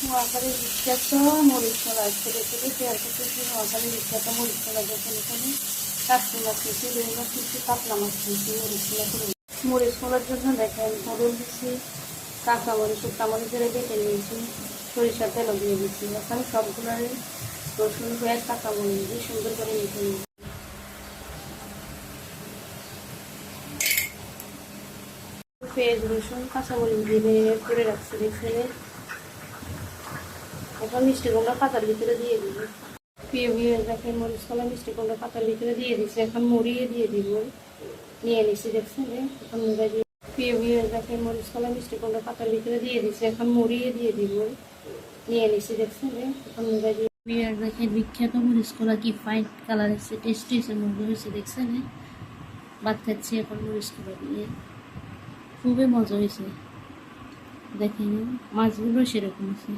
নোয়াখালীর বিখ্যাত মরিচ কলা আজকে রেসিপি শেয়ার করতেছি। নোয়াখালীর বিখ্যাত মরিচ কলা যখন এখানে কাটতে মাছ নিচ্ছি, রুই মাছ নিচ্ছি, কাতলা মাছ নিচ্ছি, মরিচ কলার জন্য দেখেন হলুদ দিচ্ছি, কাঁচা মরিচ শুকনা মরিচের বেটে নিয়েছি, সরিষার তেলও দিয়ে দিচ্ছি। এখন সবগুলোর রসুন পেঁয়াজ কাঁচা মরিচ দিয়ে সুন্দর করে মেখে নিয়েছি। পেঁয়াজ রসুন কাঁচা মরিচ দিয়ে করে রাখছি দেখে। এখন মিষ্টি কুমড়া পাতার ভিতরে দিয়ে দিব। পেঁয়াজ দেখেন মরিচ কলা মিষ্টি কুমড়া পাতার ভিতরে দিয়ে দিচ্ছি। এখন মুড়িয়ে দিয়ে দিব, নিয়ে নিচ্ছি দেখছেন। এখন মুড়ে দিয়ে পেঁয়াজ দেখেন মরিচ কলা মিষ্টি কুমড়া পাতার ভিতরে দিয়ে দিচ্ছি। এখন মুড়িয়ে দিয়ে দিব, নিয়ে নিচ্ছি দেখছেন। এখন মুড়ে দিয়ে পেঁয়াজ দেখেন বিখ্যাত মরিচ কলা কি ফাইন কালার এসেছে, টেস্টি এসে মজা হয়েছে দেখছেন। ভাত খাচ্ছি এখন মরিচ কলা দিয়ে, খুবই মজা হয়েছে। দেখেন মাছগুলো সেরকম আছে।